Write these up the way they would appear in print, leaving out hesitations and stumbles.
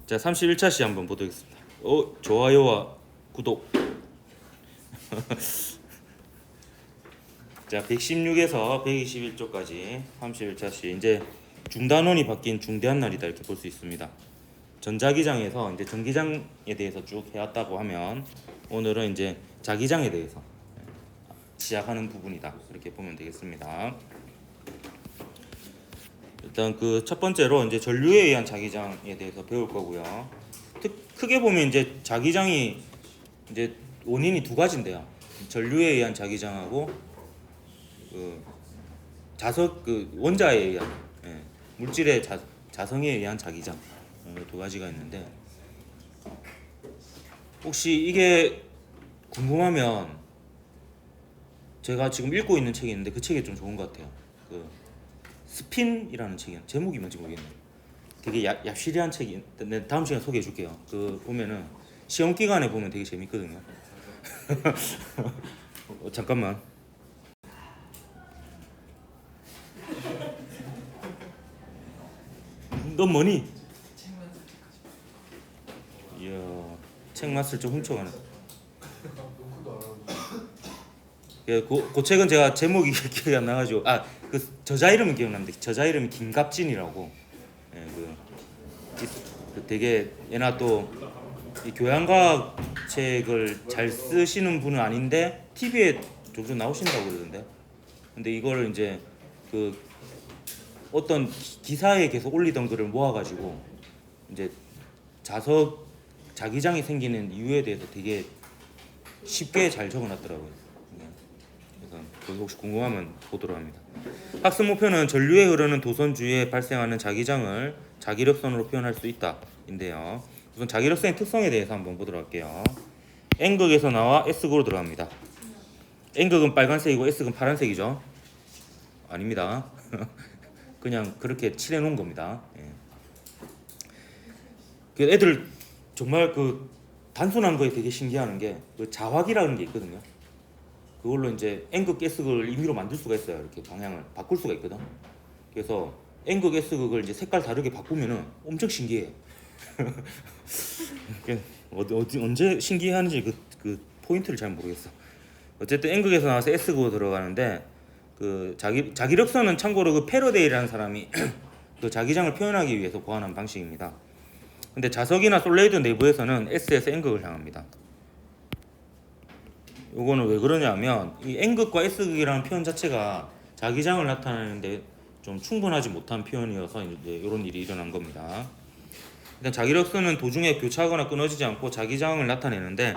자, 31차 시 한번 보도록하겠습니다. 좋아요와 구독. 자, 116에서 121조까지 31차 시 이제 중단원이 바뀐 중대한 날이다 이렇게 볼 수 있습니다. 전자기장에서 이제 전기장에 대해서 쭉 해왔다고 하면 오늘은 이제 자기장에 대해서 시작하는 부분이다 이렇게 보면 되겠습니다. 일단 그 첫 번째로 이제 전류에 의한 자기장에 대해서 배울 거고요. 크게 보면 이제 자기장이 이제 원인이 두 가지인데요. 전류에 의한 자기장하고 그 자석 그 원자에 의한 물질의 자성에 의한 자기장 두 가지가 있는데 혹시 이게 궁금하면 제가 지금 읽고 있는 책이 있는데 그 책이 좀 좋은 것 같아요. 그 스핀이라는 책이 제목이 뭔지 모르겠네요. 되게 얍실한 책이 내 다음 시간에 소개해 줄게요. 그 보면은 시험 기간에 보면 되게 재밌거든요. 잠깐만. 너 뭐니? 이야, 책 맛을 좀 훔쳐가네. 그 책은 제가 제목이 기억이 안 나가지고 그 저자 이름은 기억납니다. 저자 이름이 김갑진이라고. 그 되게 얘나 또 이 교양과학 책을 잘 쓰시는 분은 아닌데 TV에 종종 나오신다고 그러던데. 근데 이걸 이제 그 어떤 기사에 계속 올리던 글을 모아가지고 이제 자기장이 생기는 이유에 대해서 되게 쉽게 잘 적어놨더라고요. 그래서 그거 혹시 궁금하면 보도록 합니다. 학습 목표는 전류에 흐르는 도선 주위에 발생하는 자기장을 자기력선으로 표현할 수 있다인데요. 우선 자기력선의 특성에 대해서 한번 보도록 할게요. N극에서 나와 S극으로 들어갑니다. N극은 빨간색이고 S극은 파란색이죠. 아닙니다. 그냥 그렇게 칠해 놓은 겁니다. 그 애들 정말 그 단순한 거에 되게 신기해하는 게 그 자화기라는 게 있거든요. 그걸로 이제 N극 S극을 임의로 만들 수가 있어요. 이렇게 방향을 바꿀 수가 있거든. 그래서 N극 S극을 이제 색깔 다르게 바꾸면은 엄청 신기해. 언제 신기해하는지 그 포인트를 잘 모르겠어. 어쨌든 N극에서 나와서 S극으로 들어가는데 그 자기력선은 참고로 그 패러데이라는 사람이 그 자기장을 표현하기 위해서 고안한 방식입니다. 근데 자석이나 솔레이드 내부에서는 S에서 N극을 향합니다. 요거는 왜 그러냐면 이 N극과 S극이라는 표현 자체가 자기장을 나타내는데 좀 충분하지 못한 표현이어서 이제 이런 일이 일어난 겁니다. 일단 자기력선은 도중에 교차하거나 끊어지지 않고 자기장을 나타내는데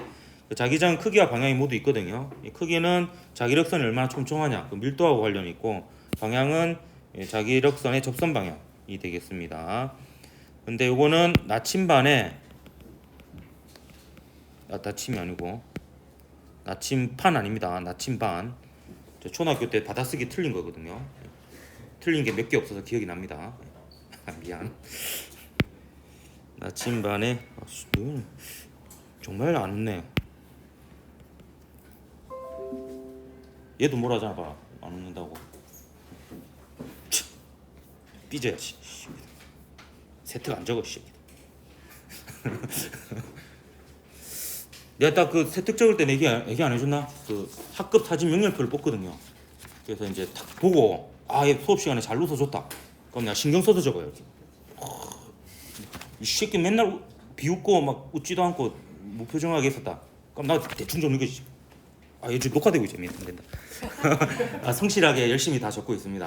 그 자기장 크기와 방향이 모두 있거든요. 이 크기는 자기력선이 얼마나 촘촘하냐 그 밀도하고 관련이 있고 방향은 자기력선의 접선 방향이 되겠습니다. 근데 요거는 나침반에 나침이 아니고 나침판 아닙니다. 나침반. 저 초등학교 때 받아쓰기 틀린 거거든요. 틀린 게 몇 개 없어서 기억이 납니다. 미안. 나침반에 정말 안 웃네. 얘도 뭐라잖아 봐. 안 웃는다고. 삐져야지. 세트가 안 적어 씨. 내가 딱 그 세특 적을 때 얘기 안 해줬나? 그 학급 사진 명령표를 뽑거든요. 그래서 이제 딱 보고 얘 수업 시간에 잘 웃어줬다. 그럼 내가 신경 써서 적어요. 이 새끼 맨날 비웃고 막 웃지도 않고 무표정하게 있었다. 그럼 나 대충 적는 거지. 얘 지금 녹화되고 있지. 안 된다. 성실하게 열심히 다 적고 있습니다.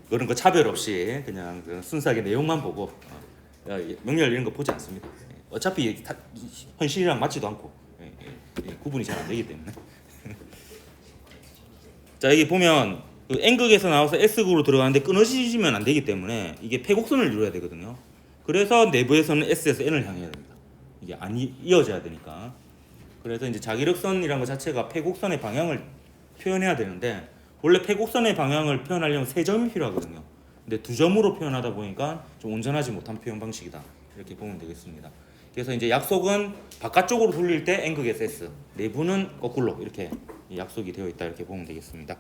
그런 거 차별 없이 그냥 순수하게 내용만 보고 명렬 이런 거 보지 않습니다. 어차피 현실이랑 맞지도 않고 구분이 잘 안 되기 때문에. 자, 여기 보면 그 N극에서 나와서 S극으로 들어가는데 끊어지면 안 되기 때문에 이게 폐곡선을 이루어야 되거든요. 그래서 내부에서는 S에서 N을 향해야 됩니다. 이게 안 이어져야 되니까. 그래서 이제 자기력선이라는 것 자체가 폐곡선의 방향을 표현해야 되는데 원래 폐곡선의 방향을 표현하려면 세 점이 필요하거든요. 근데 두 점으로 표현하다 보니까 좀 온전하지 못한 표현 방식이다. 이렇게 보면 되겠습니다. 그래서 이제 약속은 바깥쪽으로 돌릴 때 N극에서 S, 내부는 거꾸로 이렇게 약속이 되어 있다. 이렇게 보면 되겠습니다.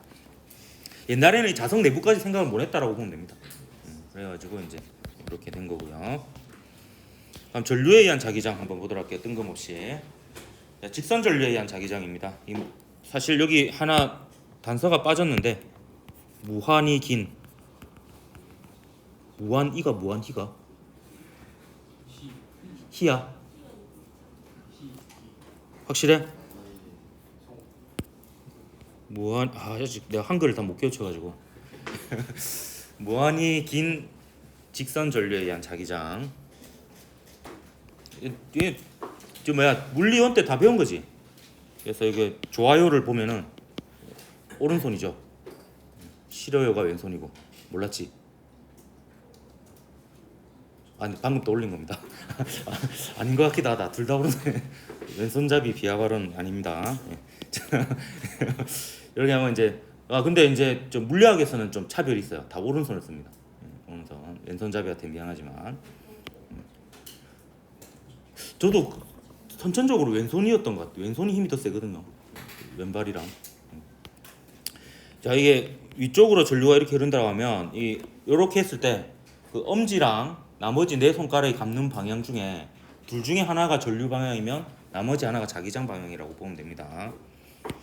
옛날에는 이 자석 내부까지 생각을 못 했다라고 보면 됩니다. 그래가지고 이제 이렇게 된 거고요. 다음 전류에 의한 자기장 한번 보도록 할게요. 뜬금없이. 자, 직선 전류에 의한 자기장입니다. 사실 여기 하나 단서가 빠졌는데 무한히 긴 무한이가 무한히가 히야 확실해? 아직 내가 한글을 다 못 끼워쳐가지고 무한히 긴 직선 전류에 의한 자기장. 이게 저 물리원 때 다 배운 거지. 그래서 이게 좋아요를 보면은 오른손이죠. 싫어요가 왼손이고 몰랐지? 아니 방금 떠올린 겁니다. 아닌 것 같기도 하다. 둘 다 오른손. 왼손잡이 비하 발언 아닙니다. 이렇게 하면 이제 근데 이제 좀 물리학에서는 좀 차별이 있어요. 다 오른손을 씁니다. 오른손. 왼손잡이한테 미안하지만 저도 선천적으로 왼손이었던 것 같아요. 왼손이 힘이 더 세거든요. 왼발이랑. 자, 이게 위쪽으로 전류가 이렇게 흐른다고 하면 이렇게 했을 때 그 엄지랑 나머지 네 손가락이 감는 방향 중에 둘 중에 하나가 전류 방향이면 나머지 하나가 자기장 방향이라고 보면 됩니다.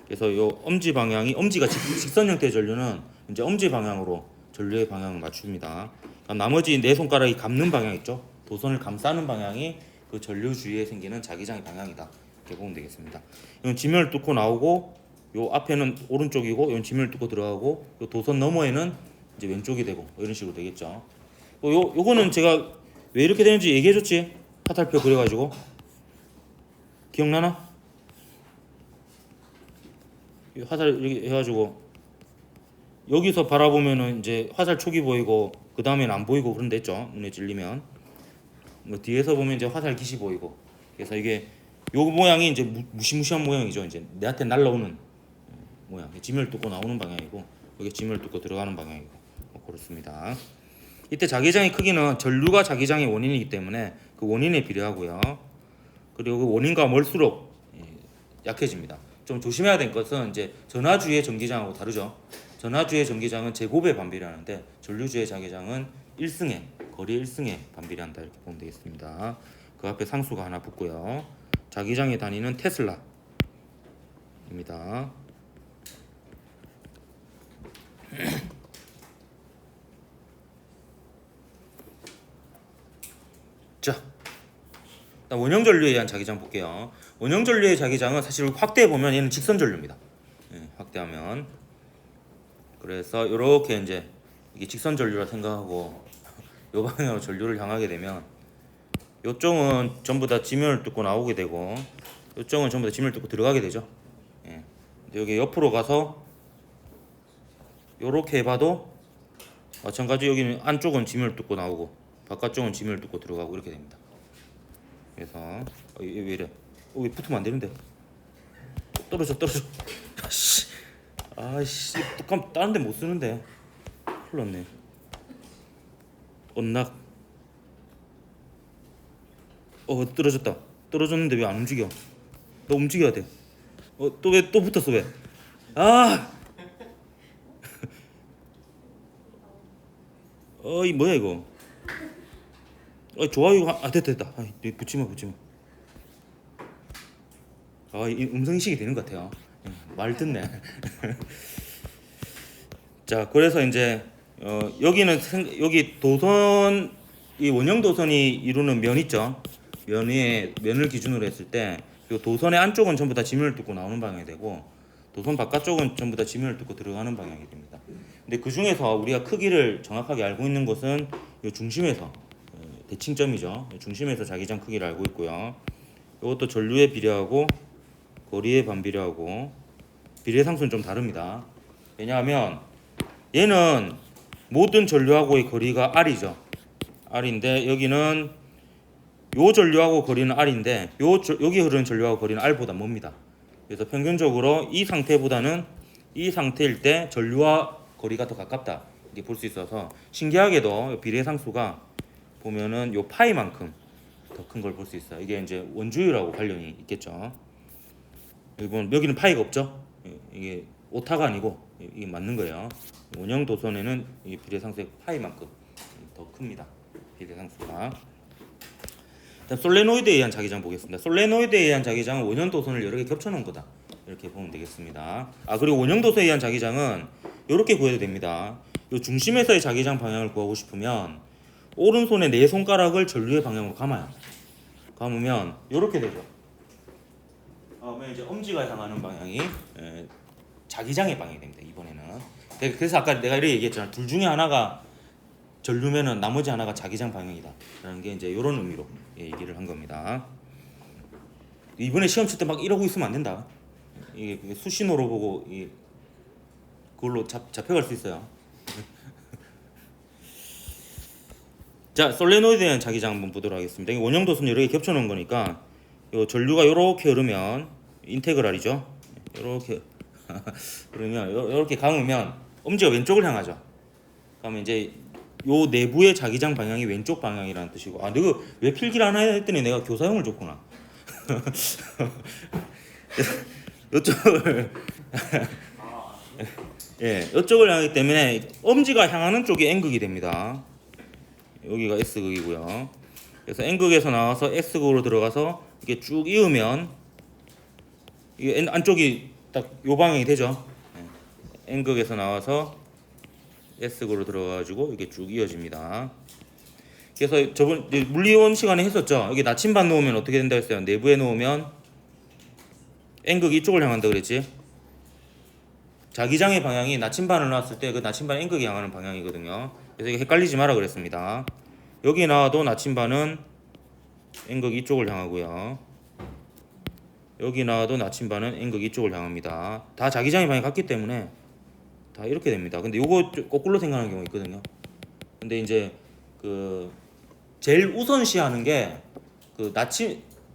그래서 요 엄지 방향이 엄지가 직선 형태의 전류는 이제 엄지 방향으로 전류의 방향을 맞춥니다. 그러니까 나머지 네 손가락이 감는 방향 있죠. 도선을 감싸는 방향이 그 전류 주위에 생기는 자기장의 방향이다. 이렇게 보면 되겠습니다. 이건 지면을 뚫고 나오고 요 앞에는 오른쪽이고 이건 지면을 뚫고 들어가고 요 도선 너머에는 이제 왼쪽이 되고 이런 식으로 되겠죠. 요거는 제가 왜 이렇게 되는지 얘기해줬지. 화살표 그려가지고 기억나나? 화살 이렇게 해가지고 여기서 바라보면은 이제 화살 촉이 보이고 그 다음에는 안 보이고 그런 데 있죠. 눈에 찔리면 뭐 뒤에서 보면 이제 화살 깃이 보이고. 그래서 이게 요 모양이 이제 무시무시한 모양이죠. 이제 내한테 날라오는 모양. 지면을 뚫고 나오는 방향이고 여기 지면을 뚫고 들어가는 방향이고 뭐 그렇습니다. 이때 자기장의 크기는 전류가 자기장의 원인이기 때문에 그 원인에 비례하고요. 그리고 그 원인과 멀수록 약해집니다. 좀 조심해야 될 것은 이제 전하주의 전기장하고 다르죠. 전하주의 전기장은 제곱에 반비례하는데 전류주의 자기장은 1승에 거리 1승에 반비례한다 이렇게 보면 되겠습니다. 그 앞에 상수가 하나 붙고요. 자기장의 단위는 테슬라입니다. 자, 원형 전류에 의한 자기장 볼게요. 원형 전류의 자기장은 사실 확대해 보면 얘는 직선 전류입니다. 확대하면 그래서 이렇게 이제 이게 직선 전류라 생각하고 요 방향으로 전류를 향하게 되면 요쪽은 전부 다 지면을 뚫고 나오게 되고 요쪽은 전부 다 지면을 뚫고 들어가게 되죠. 여기 옆으로 가서 요렇게 해봐도 마찬가지 여기는 안쪽은 지면을 뚫고 나오고 바깥쪽은 지면을 뚫고 들어가고 이렇게 됩니다. 그래서 왜 이래? 왜 붙으면 안 되는데? 떨어져. 아이씨, 뚜껑 다른 데 못 쓰는데. 큰일 났네. 언락. 떨어졌다. 떨어졌는데 왜 안 움직여? 너 움직여야 돼. 또 왜 또 붙었어 왜? 이 뭐야 이거? 좋아요. 됐다. 붙지 마. 이 음성 인식이 되는 것 같아요. 말 듣네. 자, 그래서 이제 여기는 여기 도선 이 원형 도선이 이루는 면 있죠. 면 위에 면을 기준으로 했을 때 이 도선의 안쪽은 전부 다 지면을 뚫고 나오는 방향이 되고 도선 바깥쪽은 전부 다 지면을 뚫고 들어가는 방향이 됩니다. 근데 그 중에서 우리가 크기를 정확하게 알고 있는 것은 이 중심에서 대칭점이죠. 중심에서 자기장 크기를 알고 있고요. 이것도 전류에 비례하고 거리에 반비례하고 비례 상수는 좀 다릅니다. 왜냐하면 얘는 모든 전류하고의 거리가 R이죠. R인데 여기는 요 전류하고 거리는 R인데 여기 흐르는 전류하고 거리는 R보다 멉니다. 그래서 평균적으로 이 상태보다는 이 상태일 때 전류와 거리가 더 가깝다 이렇게 볼 수 있어서 신기하게도 비례 상수가 보면은 요 파이만큼 더 큰 걸 볼 수 있어요. 이게 이제 원주율하고 관련이 있겠죠. 여기는 파이가 없죠. 이게 오타가 아니고 이게 맞는 거예요. 원형 도선에는 이 비례 상수의 파이만큼 더 큽니다. 비례상수가. 일단 솔레노이드에 의한 자기장 보겠습니다. 솔레노이드에 의한 자기장은 원형 도선을 여러 개 겹쳐놓은 거다. 이렇게 보면 되겠습니다. 그리고 원형 도선에 의한 자기장은 이렇게 구해도 됩니다. 이 중심에서의 자기장 방향을 구하고 싶으면 오른손의 네 손가락을 전류의 방향으로 감아요. 감으면 이렇게 되죠. 그러면 이제 엄지가 향하는 방향이 자기장의 방향이 됩니다. 이번에는. 그래서 아까 내가 이렇게 얘기했잖아. 둘 중에 하나가 전류면은 나머지 하나가 자기장 방향이다. 라는 게 이제 이런 의미로 얘기를 한 겁니다. 이번에 시험 칠 때 막 이러고 있으면 안 된다. 이게 수신호로 보고 그걸로 잡혀갈 수 있어요. 자, 솔레노이드에 대한 자기장 한번 보도록 하겠습니다. 원형 도선 여러 개 겹쳐 놓은 거니까 요 전류가 이렇게 흐르면 인테그랄이죠. 이렇게 그러면 이렇게 감으면 엄지가 왼쪽을 향하죠. 그러면 이제 요 내부의 자기장 방향이 왼쪽 방향이라는 뜻이고, 너가 왜 필기를 안 하냐 했더니 내가 교사형을 줬구나. 이쪽을 이쪽을 향하기 때문에 엄지가 향하는 쪽이 N극이 됩니다. 여기가 S극이고요. 그래서 N극에서 나와서 S극으로 들어가서 이게 쭉 이으면 이게 안쪽이 딱 요 방향이 되죠. N극에서 나와서 S극으로 들어가가지고 이게 쭉 이어집니다. 그래서 저번 물리원 시간에 했었죠. 여기 나침반 놓으면 어떻게 된다 했어요? 내부에 놓으면 N극이 이쪽을 향한다 그랬지. 자기장의 방향이 나침반을 놨을 때 그 나침반 N극이 향하는 방향이거든요. 그래서 이게 헷갈리지 마라 그랬습니다. 여기 나와도 나침반은 N극 이쪽을 향하고요. 여기 나와도 나침반은 N극 이쪽을 향합니다. 다 자기장의 방향이 같기 때문에 다 이렇게 됩니다. 근데 요거 거꾸로 생각하는 경우 있거든요. 근데 이제 그 제일 우선시하는 게 그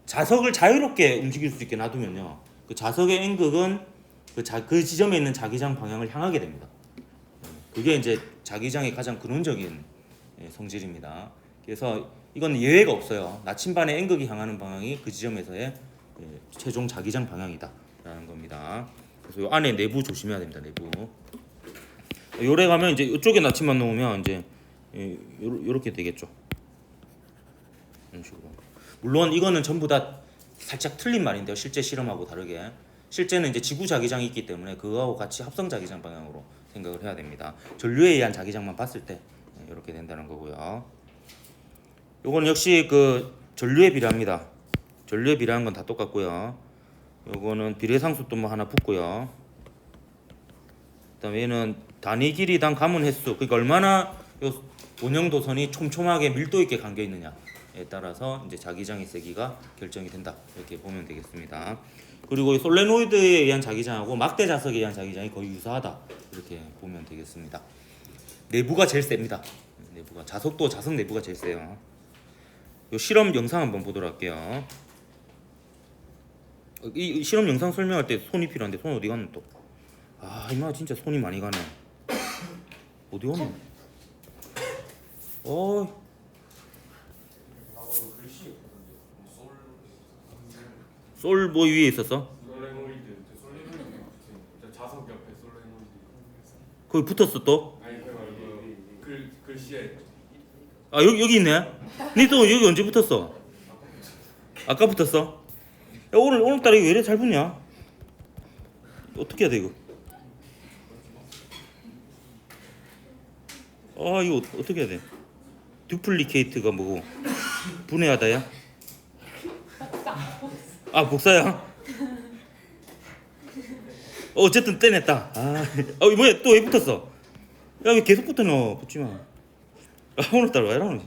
자석을 자유롭게 움직일 수 있게 놔두면요. 그 자석의 N극은 그 지점에 있는 자기장 방향을 향하게 됩니다. 그게 이제 자기장의 가장 근원적인 성질입니다. 그래서 이건 예외가 없어요. 나침반의 N극이 향하는 방향이 그 지점에서의 최종 자기장 방향이다라는 겁니다. 그래서 이 안에 내부 조심해야 됩니다. 내부. 요래 가면 이제 이쪽에 나침반 놓으면 이제 요렇게 되겠죠. 이런 식으로. 물론 이거는 전부 다 살짝 틀린 말인데요. 실제 실험하고 다르게. 실제는 이제 지구 자기장이 있기 때문에 그거하고 같이 합성 자기장 방향으로 생각을 해야 됩니다. 전류에 의한 자기장만 봤을 때 이렇게 된다는 거고요. 요거는 역시 그 전류에 비례합니다. 전류에 비례한 건 다 똑같고요. 요거는 비례상수 또 뭐 하나 붙고요. 그다음에 얘는 단위 길이당 감은 횟수, 그러니까 얼마나 요 원형 도선이 촘촘하게 밀도 있게 감겨 있느냐에 따라서 이제 자기장의 세기가 결정이 된다. 이렇게 보면 되겠습니다. 그리고 솔레노이드에 의한 자기장하고 막대 자석에 의한 자기장이 거의 유사하다. 이렇게 보면 되겠습니다. 내부가 제일 셉니다. 내부가 자석 내부가 제일 세요. 요 실험 영상 한번 보도록 할게요. 이 실험 영상 설명할 때 손이 필요한데 손 어디 갔노 또? 이마 진짜 손이 많이 가네. 어디 갔노? 솔 뭐 위에 있었어? 솔레노이드 자석 옆에 솔레노이드. 거기 붙었어 또? 아니 그 말고 글씨에. 여기 있네. 니 또 여기 언제 붙었어? 아까 붙었어? 야, 오늘따라 왜 이래 잘 붙냐? 어떻게 해야 돼 이거? 이거 어떻게 해야 돼? 듀플리케이트가 뭐고? 분해하다야? 복사야? 어쨌든 떼냈다. 뭐야 또 왜 붙었어? 야 왜 계속 붙어 너? 붙지 마. 오늘따라 왜 이러노?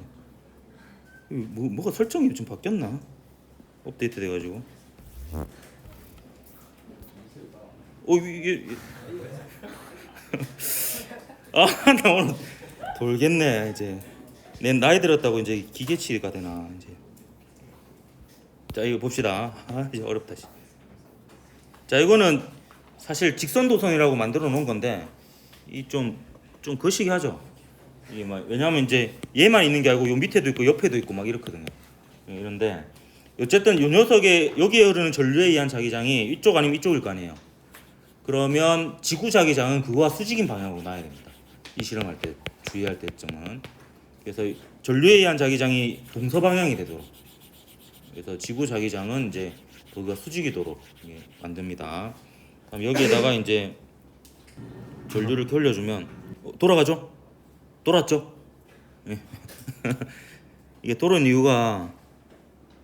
뭐가 설정이 좀 바뀌었나? 업데이트 돼가지고. 이게 나 오늘 돌겠네 이제. 내 나이 들었다고 이제 기계치가 되나 이제. 자 이거 봅시다. 이제 어렵다. 자 이거는 사실 직선 도선이라고 만들어 놓은 건데 이 좀 거시기 하죠. 이게 왜냐하면 이제 얘만 있는 게 아니고 요 밑에도 있고 옆에도 있고 막 이렇거든요. 이런데 어쨌든 요 녀석의 여기에 흐르는 전류에 의한 자기장이 이쪽 아니면 이쪽일 거 아니에요. 그러면 지구 자기장은 그거와 수직인 방향으로 놔야 됩니다. 이 실험할 때 주의할 때 점은. 그래서 전류에 의한 자기장이 동서 방향이 되도록. 그래서 지구 자기장은 이제 거기가 수직이도록 만듭니다. 그럼 여기에다가 이제 전류를 이렇게 올려주면 돌아가죠? 돌았죠? 예. 이게 돌은 이유가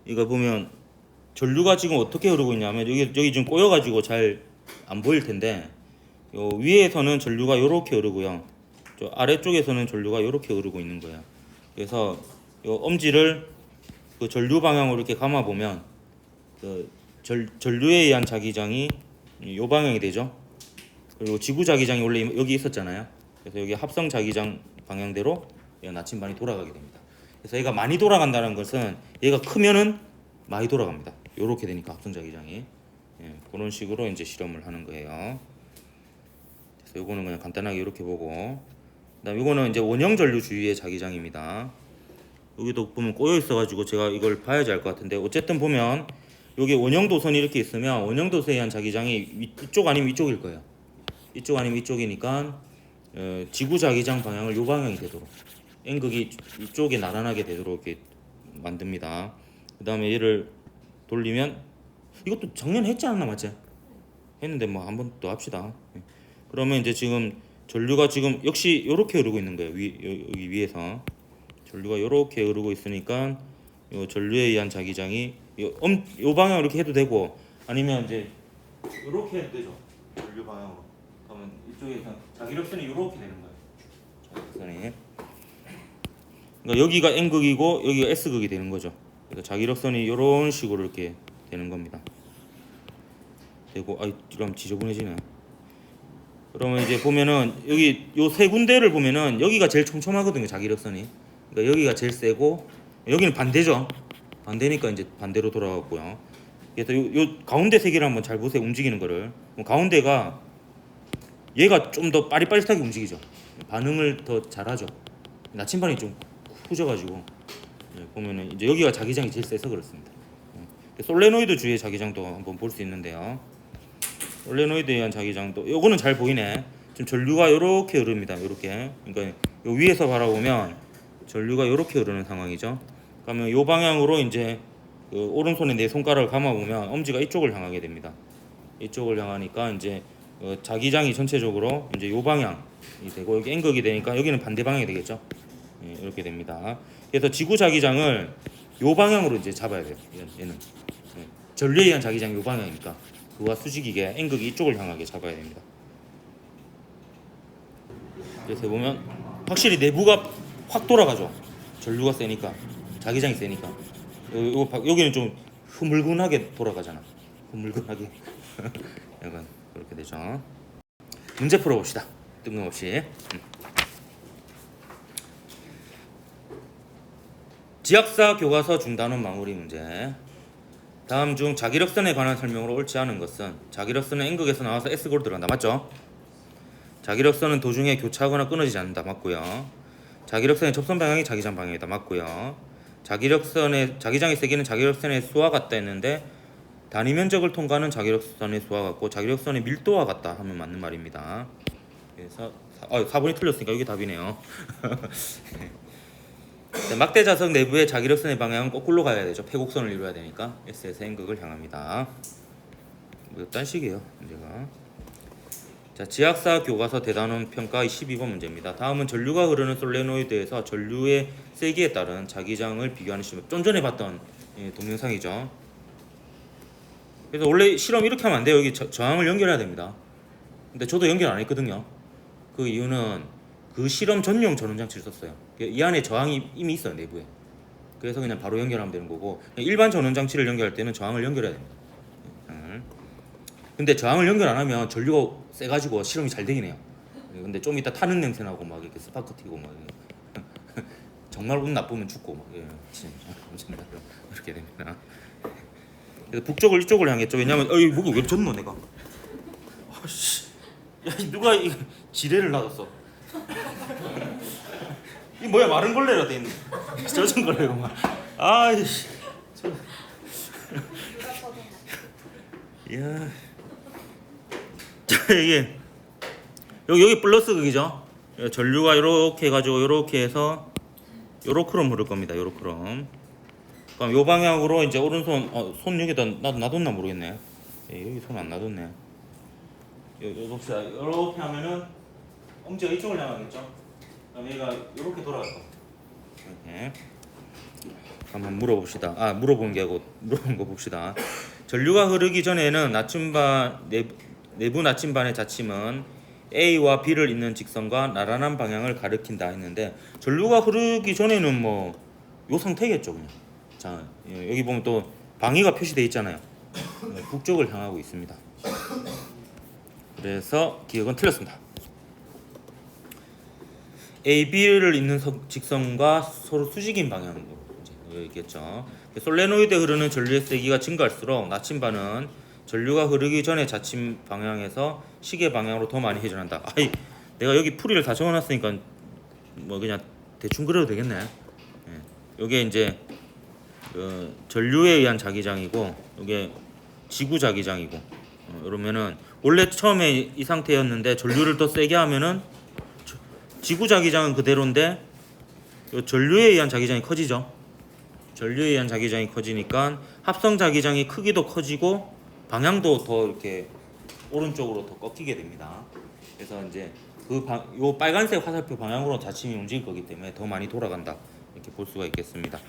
이거 보면 전류가 지금 어떻게 흐르고 있냐면 여기 지금 꼬여가지고 잘 안 보일 텐데 요 위에서는 전류가 이렇게 흐르고요. 저 아래쪽에서는 전류가 이렇게 흐르고 있는 거예요. 그래서 요 엄지를 그 전류 방향으로 이렇게 감아 보면 그 전류에 의한 자기장이 요 방향이 되죠. 그리고 지구 자기장이 원래 여기 있었잖아요. 그래서 여기 합성 자기장 방향대로 얘가 나침반이 돌아가게 됩니다. 그래서 얘가 많이 돌아간다는 것은 얘가 크면은 많이 돌아갑니다. 요렇게 되니까 합성 자기장이 그런 식으로 이제 실험을 하는 거예요. 그래서 요거는 그냥 간단하게 이렇게 보고, 그다음 요거는 이제 원형 전류 주위의 자기장입니다. 여기도 보면 꼬여 있어가지고 제가 이걸 봐야지 알 것 같은데 어쨌든 보면 여기 원형 도선이 이렇게 있으면 원형 도선에 의한 자기장이 이쪽 아니면 이쪽일 거예요. 이쪽 아니면 이쪽이니까 지구 자기장 방향을 요 방향이 되도록 N극이 이쪽에 나란하게 되도록 이렇게 만듭니다. 그 다음에 얘를 돌리면 이것도 작년에 했지 않나 맞지? 했는데 뭐 한 번 더 합시다. 그러면 이제 지금 전류가 지금 역시 이렇게 흐르고 있는 거예요. 여기 위에서 전류가 이렇게 흐르고 있으니까 요 전류에 의한 자기장이 요 방향으로 이렇게 해도 되고 아니면 이제 이렇게 해도 되죠. 전류 방향으로. 그러면 이쪽에서 자기력선이 이렇게 되는 거예요. 자기력선이. 그러니까 여기가 N극이고 여기가 S극이 되는 거죠. 그래서 자기력선이 이런 식으로 이렇게 되는 겁니다. 되고 이러면 지저분해지네. 그러면 이제 보면은 여기 요 세 군데를 보면은 여기가 제일 촘촘하거든요. 자기력선이. 그러니까 여기가 제일 세고 여기는 반대죠. 반대니까 이제 반대로 돌아갔고요. 그래서 요 가운데 세 개를 한번 잘 보세요. 움직이는 거를. 가운데가 얘가 좀 더 빠릿빠릿하게 움직이죠. 반응을 더 잘하죠. 나침반이 좀 후져가지고 보면은 이제 여기가 자기장이 제일 세서 그렇습니다. 솔레노이드 주위의 자기장도 한번 볼 수 있는데요. 솔레노이드에 의한 자기장도 요거는 잘 보이네. 지금 전류가 이렇게 흐릅니다. 이렇게. 그러니까 요 위에서 바라보면 전류가 이렇게 흐르는 상황이죠. 그러면 요 방향으로 이제 그 오른손에 내 손가락을 감아보면 엄지가 이쪽을 향하게 됩니다. 이쪽을 향하니까 이제 자기장이 전체적으로 이제 요 방향이 되고 여기 N극이 되니까 여기는 반대 방향이 되겠죠. 이렇게 됩니다. 그래서 지구 자기장을 요 방향으로 이제 잡아야 돼요. 얘는 전류에 의한 자기장이 요 방향이니까 그와 수직이게 N극이 이쪽을 향하게 잡아야 됩니다. 그래서 보면 확실히 내부가 확 돌아가죠. 전류가 세니까 자기장이 세니까 여기는 좀 흐물근하게 돌아가잖아. 흐물근하게 약간 그렇게 되죠. 문제 풀어봅시다. 뜬금없이. 지학사 교과서 중단원 마무리 문제. 다음 중 자기력선에 관한 설명으로 옳지 않은 것은 자기력선은 N극에서 나와서 S극으로 들어간다. 맞죠? 자기력선은 도중에 교차하거나 끊어지지 않는다. 맞고요. 자기력선의 접선 방향이 자기장 방향이다. 맞고요. 자기장의 세기는 자기력선의 수와 같다 했는데 단위 면적을 통과하는 자기력선의 수와 같고 자기력선의 밀도와 같다 하면 맞는 말입니다. 그래서 4번이 틀렸으니까 이게 답이네요. 막대 자석 내부의 자기력선의 방향은 거꾸로 가야 되죠. 폐곡선을 이루어야 되니까 S에서 N극을 향합니다. 몇 단식이에요 문제가. 자, 지학사 교과서 대단원 평가 12번 문제입니다. 다음은 전류가 흐르는 솔레노이드에서 전류의 세기에 따른 자기장을 비교하는 실험. 좀 전에 봤던 동영상이죠. 그래서 원래 실험 이렇게 하면 안 돼요. 여기 저항을 연결해야 됩니다. 근데 저도 연결 안 했거든요. 그 이유는 그 실험 전용 전원 장치를 썼어요. 이 안에 저항이 이미 있어요, 내부에. 그래서 그냥 바로 연결하면 되는 거고, 일반 전원 장치를 연결할 때는 저항을 연결해야 됩니다. 근데 저항을 연결 안 하면 전류가 세가지고 실험이 잘 되긴 해요. 근데 좀 이따 타는 냄새 나고 막 이렇게 스파크 튀고 막 정말 운 나쁘면 죽고 막 이렇게 됩니다. 그래서 북쪽을 이쪽을 향했죠. 왜냐면 뭐가 왜 졌노 내가? 아씨, 야 누가 이 지뢰를 놔뒀어? 이 뭐야 마른 걸레라 돼 있네. 젖은 걸레가 막. 아이씨. 야. 자 이게 여기 플러스 극이죠. 전류가 이렇게 해가지고 이렇게 해서 요렇게럼 흐를 겁니다. 요렇게럼. 그럼 요 방향으로 이제 오른손 손 여기다 놔뒀나 모르겠네. 예, 여기 손 안 놔뒀네. 요 봅시다. 이렇게 하면은 엄지가 이쪽을 향하겠죠. 그럼 얘가 이렇게 돌아갈 거. 이렇게. 한번 물어봅시다. 물어본 게 아니고 물어본 거 봅시다. 전류가 흐르기 전에는 나침반 내부 나침반의 자침은 A와 B를 잇는 직선과 나란한 방향을 가리킨다 했는데 전류가 흐르기 전에는 뭐 요 상태겠죠 그냥. 자 여기 보면 또 방위가 표시되어 있잖아요. 북쪽을 향하고 있습니다. 그래서 기억은 틀렸습니다. A, B를 잇는 직선과 서로 수직인 방향으로 있겠죠. 솔레노이드에 흐르는 전류의 세기가 증가할수록 나침반은 전류가 흐르기 전에 자침 방향에서 시계 방향으로 더 많이 회전한다. 내가 여기 풀이를 다 적어놨으니까 뭐 그냥 대충 그려도 되겠네. 요게 이제 전류에 의한 자기장이고 요게 지구 자기장이고 그러면은 원래 처음에 이 상태였는데 전류를 더 세게 하면은 지구 자기장은 그대로인데 요 전류에 의한 자기장이 커지죠. 전류에 의한 자기장이 커지니까 합성 자기장이 크기도 커지고 방향도 더 이렇게 오른쪽으로 더 꺾이게 됩니다. 그래서 이제 요 빨간색 화살표 방향으로 자침이 움직일 거기 때문에 더 많이 돌아간다 이렇게 볼 수가 있겠습니다.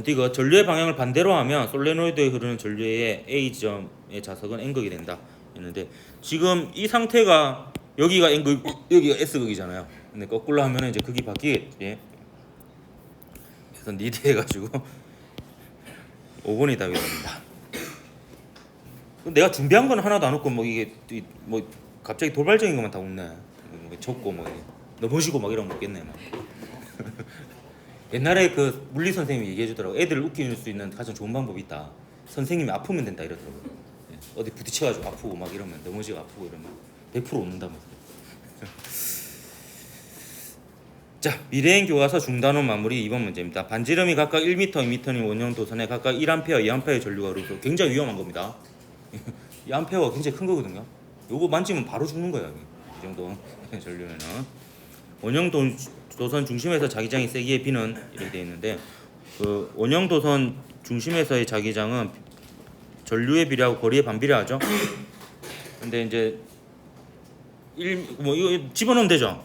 이거 전류의 방향을 반대로 하면 솔레노이드에 흐르는 전류의 A 지점의 자석은 N극이 된다 했는데 지금 이 상태가 여기가 N극 여기가 S극이잖아요. 근데 거꾸로 하면은 이제 극이 바뀌겠지. 그래서 니드 해가지고 5번이 답이 됩니다. 내가 준비한 건 하나도 안 없고 뭐 이게 뭐 갑자기 돌발적인 것만 다 없네. 뭐 적고 뭐 넘어지고 막 이런 거 없겠네. 막. 옛날에 그 물리 선생님이 얘기해 주더라고. 애들을 웃길 수 있는 가장 좋은 방법이 있다. 선생님이 아프면 된다 이러더라고요. 어디 부딪혀가지고 아프고 막 이러면 넘어지고 아프고 이러면 100% 웃는다면서. 자, 미래행 교과서 중단원 마무리 2번 문제입니다. 반지름이 각각 1m, 2m인 원형 도선에 각각 1A, 2A의 전류가 흐르고 굉장히 위험한 겁니다. 2A가 굉장히 큰 거거든요. 요거 만지면 바로 죽는 거예요. 이 정도 전류면은. 원형 도선 중심에서 자기장이 세기의 B는 이렇게 되어 있는데 그 원형 도선 중심에서의 자기장은 전류의 비례하고 거리의 반비례하죠. 근데 이제 이거 집어넣으면 되죠.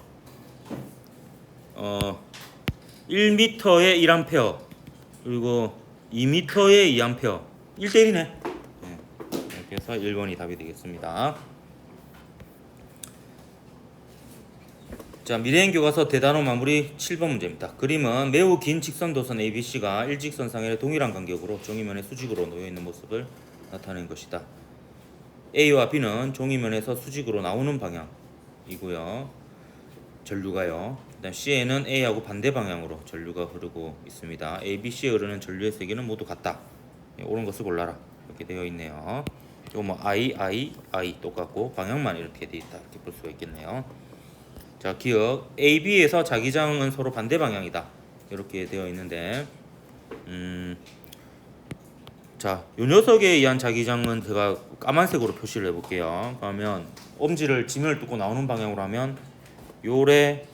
1m에 1A 그리고 2m에 2A 1대1이네. 이렇게 해서 1번이 답이 되겠습니다. 자, 미래행 교과서 대단원 마무리 7번 문제입니다. 그림은 매우 긴 직선 도선 ABC가 일직선상의 동일한 간격으로 종이면에 수직으로 놓여 있는 모습을 나타낸 것이다. A와 B는 종이면에서 수직으로 나오는 방향이고요. 전류가요. 그다음 C에는 A하고 반대 방향으로 전류가 흐르고 있습니다. A, B, C에 흐르는 전류의 세기는 모두 같다. 옳은 것을 골라라. 이렇게 되어 있네요. 이거 뭐 I 똑같고 방향만 이렇게 되어 있다. 이렇게 볼 수가 있겠네요. 자, 기억 A, B에서 자기장은 서로 반대 방향이다. 이렇게 되어 있는데 자, 요 녀석에 의한 자기장은 제가 까만색으로 표시를 해볼게요. 그러면 엄지를 지면을 뚫고 나오는 방향으로 하면 요래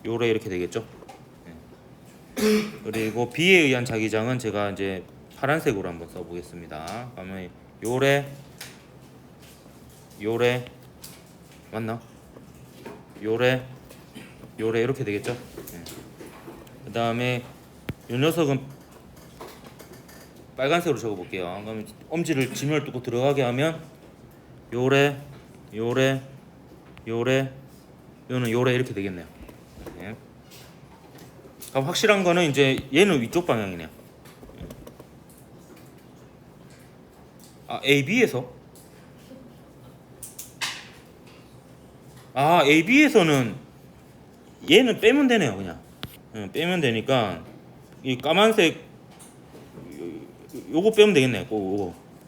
이렇게 되겠죠. 그리고 B에 의한 자기장은 제가 이제 파란색으로 한번 써보겠습니다. 그러면 요래 맞나? 요래 이렇게 되겠죠. 그 다음에 요 녀석은 빨간색으로 적어볼게요. 그러면 엄지를 지면을 뚫고 들어가게 하면 요래 요는 요래 이렇게 되겠네요. 네. 그럼 확실한 거는 이제 얘는 위쪽 방향이네요. AB에서 AB에서는 얘는 빼면 되네요. 그냥 빼면 되니까 이 까만색 요거 빼면 되겠네요.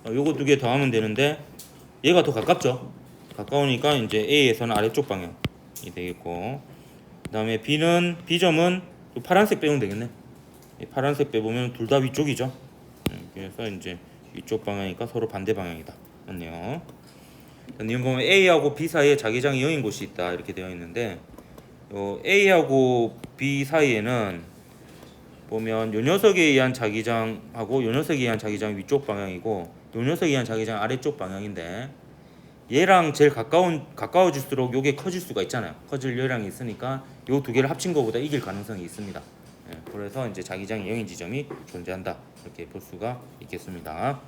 요거 두 개 더하면 되는데 얘가 더 가깝죠. 가까우니까 이제 A에서는 아래쪽 방향이 되겠고, 그 다음에 B점은 파란색 빼면 되겠네. 파란색 빼보면 둘 다 위쪽이죠. 그래서 이제 위쪽 방향이니까 서로 반대 방향이다. 맞네요. 이번 보면 A하고 B 사이에 자기장이 0인 곳이 있다 이렇게 되어 있는데 A하고 B 사이에는 보면 요 녀석에 의한 자기장하고 요 녀석에 의한 자기장 위쪽 방향이고 요 녀석에 의한 자기장 아래쪽 방향인데 얘랑 제일 가까워질수록 요게 커질 수가 있잖아요. 커질 요량이 있으니까 요 두 개를 합친 것보다 이길 가능성이 있습니다. 예, 그래서 이제 자기장이 0인 지점이 존재한다. 이렇게 볼 수가 있겠습니다.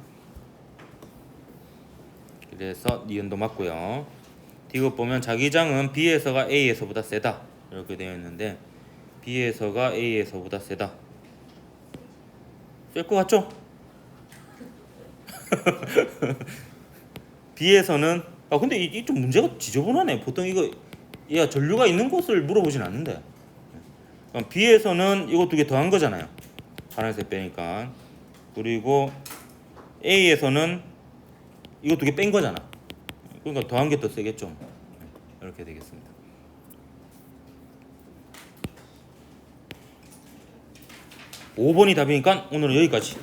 그래서 니은도 맞고요. D급 보면 자기장은 B에서가 A에서보다 세다. 이렇게 되어 있는데 B에서가 A에서보다 세다. 셀 것 같죠? B에서는 근데 이게 좀 문제가 지저분하네. 보통 이거 얘가 전류가 있는 곳을 물어보진 않는데 그럼 B에서는 이거 두 개 더한 거잖아요. 파란색 빼니까. 그리고 A에서는 이거 두 개 뺀 거잖아. 그러니까 더한 게 더 세겠죠. 이렇게 되겠습니다. 5번이 답이니까 오늘은 여기까지.